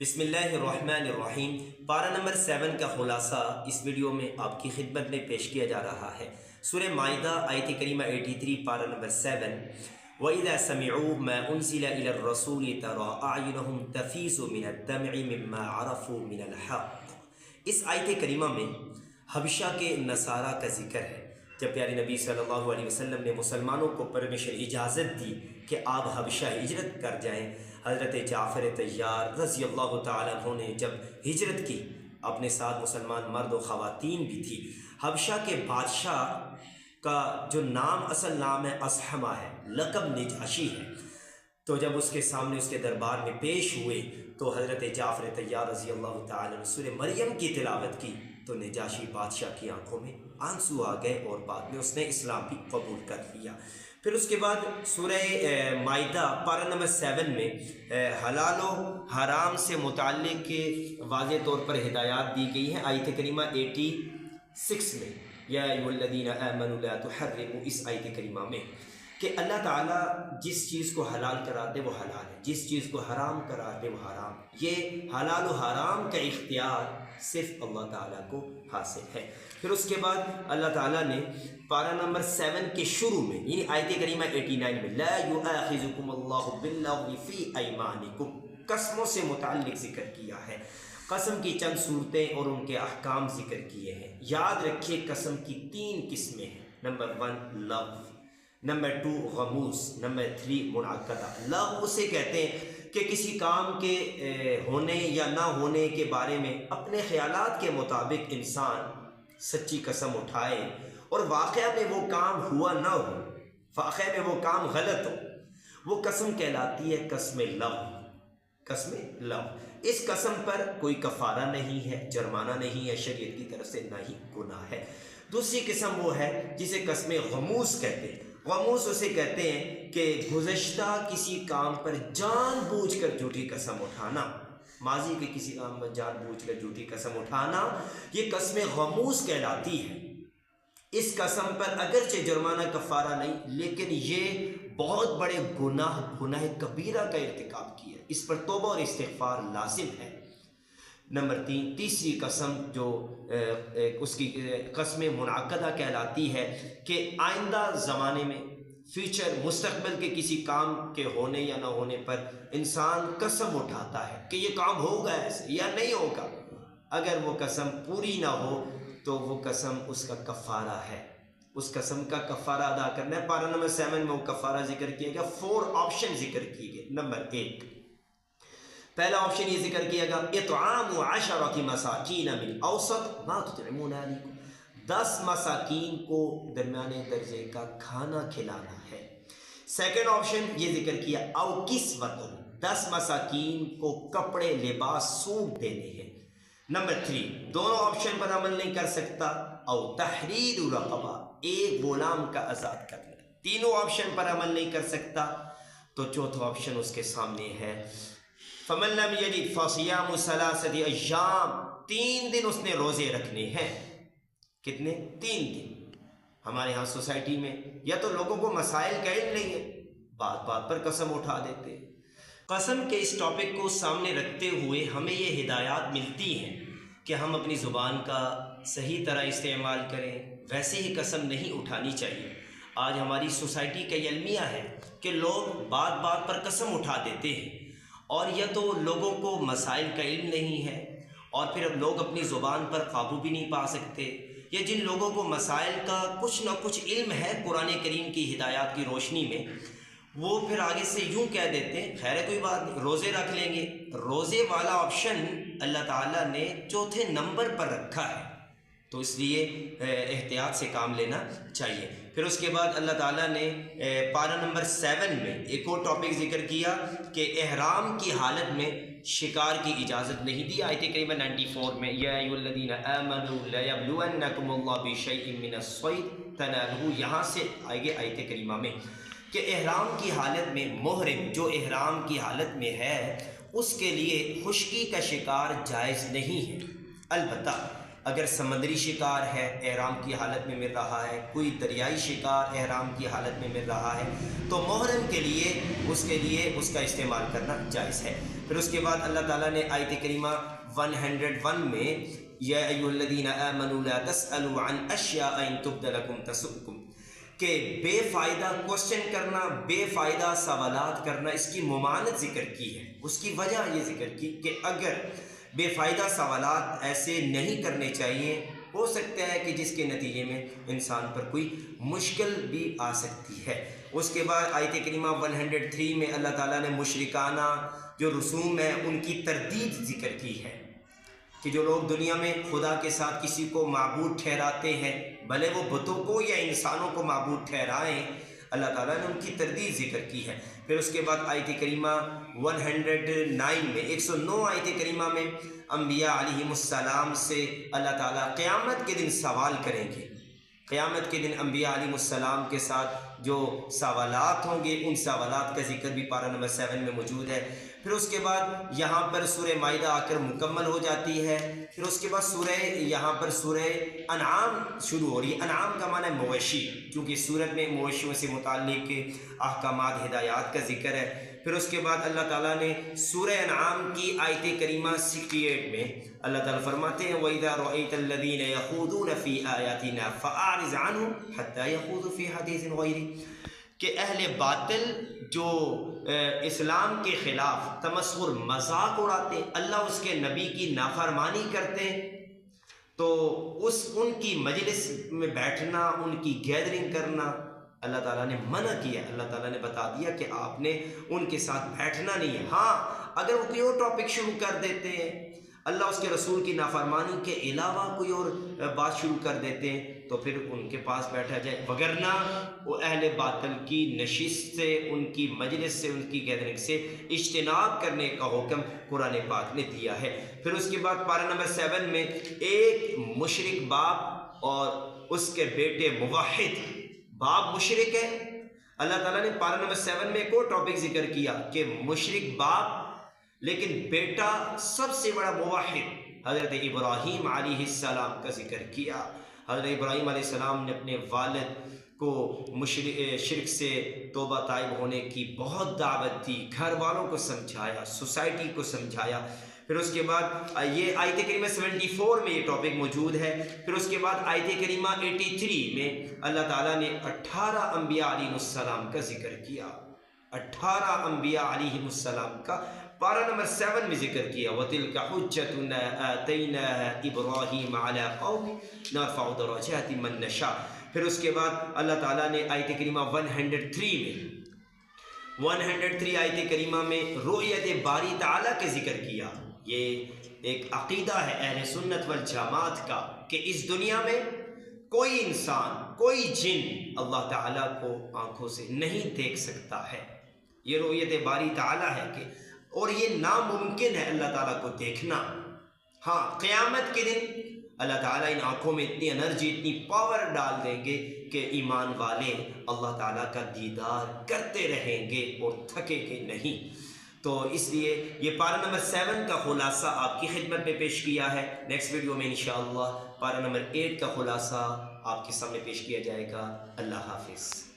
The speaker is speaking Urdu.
بسم اللہ الرحمن الرحیم۔ پارہ نمبر 7 کا خلاصہ اس ویڈیو میں آپ کی خدمت میں پیش کیا جا رہا ہے۔ سورہ مائدہ آیت کریمہ 83 پارہ نمبر 7۔ وَإِذَا سَمِعُوا مَا أُنزِلَ إِلَى الرَّسُولِ تَرَىٰ أَعْيُنَهُمْ تَفِيضُ مِنَ الدَّمْعِ مِمَّا عَرَفُوا مِنَ الْحَقِّ۔ اس آیت کریمہ میں حبشہ کے نصارہ کا ذکر ہے۔ جب پیارے نبی صلی اللہ علیہ وسلم نے مسلمانوں کو پرمیشن اجازت دی کہ آپ حبشہ ہجرت کر جائیں، حضرت جعفر طیار رضی اللہ تعالیٰ عنہ نے جب ہجرت کی، اپنے ساتھ مسلمان مرد و خواتین بھی تھی۔ حبشہ کے بادشاہ کا جو نام اصل نام ہے اصحمہ ہے، لقب نجاشی ہے۔ تو جب اس کے سامنے اس کے دربار میں پیش ہوئے تو حضرت جعفر طیار رضی اللہ تعالیٰ عنہ سورہ مریم کی تلاوت کی تو نجاشی بادشاہ کی آنکھوں میں آنسو آ گئے اور بعد میں اس نے اسلام بھی قبول کر لیا۔ پھر اس کے بعد سورہ مائدہ پارہ نمبر 7 میں حلال و حرام سے متعلق واضح طور پر ہدایات دی گئی ہیں۔ آیت کریمہ 86 میں یا ایھا الذین آمنوا لا تحرموا، اس آیت کریمہ میں کہ اللہ تعالیٰ جس چیز کو حلال قرار دے وہ حلال ہے، جس چیز کو حرام قرار دے وہ حرام۔ یہ حلال و حرام کا اختیار صرف اللہ تعالیٰ کو حاصل ہے۔ پھر اس کے بعد اللہ تعالیٰ نے پارہ نمبر 7 کے شروع میں یعنی آیت کریمہ 89 میں لا یؤاخذکم اللہ باللغو فی ایمانکم، قسموں سے متعلق ذکر کیا ہے۔ قسم کی چند صورتیں اور ان کے احکام ذکر کیے ہیں۔ یاد رکھیے قسم کی 3 قسمیں ہیں۔ نمبر 1 لغو، نمبر 2 غموس، نمبر 3 منعقدہ۔ لغو اسے کہتے ہیں کہ کسی کام کے ہونے یا نہ ہونے کے بارے میں اپنے خیالات کے مطابق انسان سچی قسم اٹھائے اور واقعہ میں وہ کام ہوا نہ ہو، واقعہ میں وہ کام غلط ہو، وہ قسم کہلاتی ہے قسم لغو۔ قسم لغو، اس قسم پر کوئی کفارہ نہیں ہے، جرمانہ نہیں ہے شریعت کی طرف سے، نہ ہی گناہ ہے۔ دوسری قسم وہ ہے جسے قسم غموس کہتے ہیں۔ غموس اسے کہتے ہیں کہ گزشتہ کسی کام پر جان بوجھ کر جھوٹی قسم اٹھانا، ماضی کے کسی کام پر جان بوجھ کر جھوٹی قسم اٹھانا، یہ قسم غموس کہلاتی ہے۔ اس قسم پر اگرچہ جرمانہ کفارہ نہیں، لیکن یہ بہت بڑے گناہ کبیرہ کا ارتکاب کیا، اس پر توبہ اور استغفار لازم ہے۔ نمبر 3 تیسری قسم جو اس کی قسم منعقدہ کہلاتی ہے کہ آئندہ زمانے میں فیوچر مستقبل کے کسی کام کے ہونے یا نہ ہونے پر انسان قسم اٹھاتا ہے کہ یہ کام ہوگا ایسے یا نہیں ہوگا۔ اگر وہ قسم پوری نہ ہو تو وہ قسم اس کا کفارہ ہے، اس قسم کا کفارہ ادا کرنا ہے۔ پارہ نمبر 7 میں وہ کفارہ ذکر کیا گیا، 4 آپشن ذکر کیے گئے۔ نمبر 1 پہلا آپشن یہ ذکر کیا گیا اطعام 10 مساکین من اوسط ما تطعمون اہلیکم، 10 مساکین کو درمیانے درجے کا کھانا کھلانا ہے۔ سیکنڈ آپشن یہ ذکر کیا او کسوتہم، 10 مساکین کو کپڑے لباس سوٹ دینے ہیں۔ نمبر 3 دونوں آپشن پر عمل نہیں کر سکتا، او تحریر رقبہ، ایک غلام کا آزاد کرنا۔ تینوں آپشن پر عمل نہیں کر سکتا تو چوتھا آپشن اس کے سامنے ہے فمن لم یجد فصیام 3 ایام، 3 دن اس نے روزے رکھنے ہیں۔ کتنے؟ 3 دن۔ ہمارے ہاں سوسائٹی میں یا تو لوگوں کو مسائل کا علم نہیں ہے، بات بات پر قسم اٹھا دیتے۔ قسم کے اس ٹاپک کو سامنے رکھتے ہوئے ہمیں یہ ہدایات ملتی ہیں کہ ہم اپنی زبان کا صحیح طرح استعمال کریں، ویسے ہی قسم نہیں اٹھانی چاہیے۔ آج ہماری سوسائٹی کا یہ المیہ ہے کہ لوگ بات بات پر قسم اٹھا دیتے ہیں، اور یا تو لوگوں کو مسائل کا علم نہیں ہے اور پھر اب لوگ اپنی زبان پر قابو بھی نہیں پا سکتے، یا جن لوگوں کو مسائل کا کچھ نہ کچھ علم ہے قرآن کریم کی ہدایات کی روشنی میں، وہ پھر آگے سے یوں کہہ دیتے ہیں خیر ہے کوئی بات نہیں روزے رکھ لیں گے۔ روزے والا آپشن اللہ تعالیٰ نے چوتھے نمبر پر رکھا ہے، تو اس لیے احتیاط سے کام لینا چاہیے۔ پھر اس کے بعد اللہ تعالیٰ نے پارہ نمبر 7 میں ایک اور ٹاپک ذکر کیا کہ احرام کی حالت میں شکار کی اجازت نہیں دی۔ آیت کریمہ 94 میں یا ایھا الذین آمنوا لیبلونکم اللہ بشیء من الصید تنالہ، یہاں سے آگے آیت کریمہ میں کہ احرام کی حالت میں محرم جو احرام کی حالت میں ہے اس کے لیے خشکی کا شکار جائز نہیں ہے، البتہ اگر سمندری شکار ہے احرام کی حالت میں مل رہا ہے، کوئی دریائی شکار احرام کی حالت میں مل رہا ہے، تو محرم کے لیے اس کا استعمال کرنا جائز ہے۔ پھر اس کے بعد اللہ تعالیٰ نے آیت کریمہ 101 میں یا ایھا الذین آمنوا لا تسألوا عن اشیاء ان تبد لکم تسؤکم، کہ بے فائدہ کوشچن کرنا، بے فائدہ سوالات کرنا، اس کی ممانعت ذکر کی ہے۔ اس کی وجہ یہ ذکر کی کہ اگر بے فائدہ سوالات ایسے نہیں کرنے چاہیے، ہو سکتا ہے کہ جس کے نتیجے میں انسان پر کوئی مشکل بھی آ سکتی ہے۔ اس کے بعد آیت کریمہ 103 میں اللہ تعالیٰ نے مشرکانہ جو رسوم ہیں ان کی تردید ذکر کی ہے، کہ جو لوگ دنیا میں خدا کے ساتھ کسی کو معبود ٹھہراتے ہیں، بھلے وہ بتوں کو یا انسانوں کو معبود ٹھہرائیں، اللہ تعالیٰ نے ان کی تردید ذکر کی ہے۔ پھر اس کے بعد آیت کریمہ 109 میں 109 آیت کریمہ میں انبیاء علیہم السلام سے اللہ تعالیٰ قیامت کے دن سوال کریں گے۔ قیامت کے دن انبیاء علیہ السلام کے ساتھ جو سوالات ہوں گے، ان سوالات کا ذکر بھی پارہ نمبر 7 میں موجود ہے۔ پھر اس کے بعد یہاں پر سورہ مائدہ آ کر مکمل ہو جاتی ہے۔ پھر اس کے بعد یہاں پر سورہ انعام شروع ہو رہی ہے۔ انعام کا معنی ہے مویشی، کیونکہ سورت میں مویشیوں سے متعلق احکامات، ہدایات کا ذکر ہے۔ پھر اس کے بعد اللہ تعالیٰ نے سورہ انعام کی آیت کریمہ 68 میں اللہ تعالیٰ فرماتے ہیں وَإِذَا رَأَيْتَ الَّذِينَ يَخُوضُونَ فِي آيَاتِنَا فَأَعْرِضْ عَنْهُمْ حَتَّى يَخُوضُوا فِي حَدِيثٍ غَيْرِهِ، کہ اہل باطل جو اسلام کے خلاف تمسخر مذاق اڑاتے، اللہ اس کے نبی کی نافرمانی کرتے، تو ان کی مجلس میں بیٹھنا، ان کی گیدرنگ کرنا اللہ تعالیٰ نے منع کیا۔ اللہ تعالیٰ نے بتا دیا کہ آپ نے ان کے ساتھ بیٹھنا نہیں ہے۔ ہاں اگر وہ کوئی اور ٹاپک شروع کر دیتے ہیں، اللہ اس کے رسول کی نافرمانی کے علاوہ کوئی اور بات شروع کر دیتے ہیں، تو پھر ان کے پاس بیٹھا جائے، وگرنہ وہ اہل باطل کی نشست سے، ان کی مجلس سے، ان کی گیدرنگ سے اجتناب کرنے کا حکم قرآن پاک نے دیا ہے۔ پھر اس کے بعد پارہ نمبر 7 میں ایک مشرک باپ اور اس کے بیٹے موحد، باپ مشرک ہے، اللہ تعالیٰ نے پارہ نمبر 7 میں ایک اور ٹاپک ذکر کیا کہ مشرک باپ لیکن بیٹا سب سے بڑا موحد حضرت ابراہیم علیہ السلام کا ذکر کیا۔ حضرت ابراہیم علیہ السلام نے اپنے والد کو شرک سے توبہ طائب ہونے کی بہت دعوت دی، گھر والوں کو سمجھایا، سوسائٹی کو سمجھایا۔ پھر اس کے بعد یہ آیت کریمہ 74 میں یہ ٹاپک موجود ہے۔ پھر اس کے بعد آیت کریمہ 83 میں اللہ تعالیٰ نے 18 انبیاء علیہ السلام کا ذکر کیا، 18 انبیاء علیہ السلام کا پارہ نمبر 7 میں ذکر کیا۔ وَتِلْكَ حُجَّتُنَا آتَيْنَاهَا إِبْرَاهِيمَ عَلَىٰ قَوْمِهِ نَرْفَعُ دَرَجَاتٍ مَن نَّشَاءُ۔ پھر اس کے بعد اللہ تعالیٰ نے آیت کریمہ 103 آیت کریمہ میں رؤیت باری تعالیٰ کے ذکر کیا۔ یہ ایک عقیدہ ہے اہل سنت والجماعت کا کہ اس دنیا میں کوئی انسان، کوئی جن اللہ تعالیٰ کو آنکھوں سے نہیں دیکھ سکتا ہے۔ یہ رؤیت باری تعالیٰ ہے کہ اور یہ ناممکن ہے اللہ تعالیٰ کو دیکھنا۔ ہاں قیامت کے دن اللہ تعالیٰ ان آنکھوں میں اتنی انرجی، اتنی پاور ڈال دیں گے کہ ایمان والے اللہ تعالیٰ کا دیدار کرتے رہیں گے اور تھکے گے نہیں۔ تو اس لیے یہ پارہ نمبر 7 کا خلاصہ آپ کی خدمت میں پیش کیا ہے۔ نیکسٹ ویڈیو میں انشاءاللہ پارہ نمبر 8 کا خلاصہ آپ کے سامنے پیش کیا جائے گا۔ اللہ حافظ۔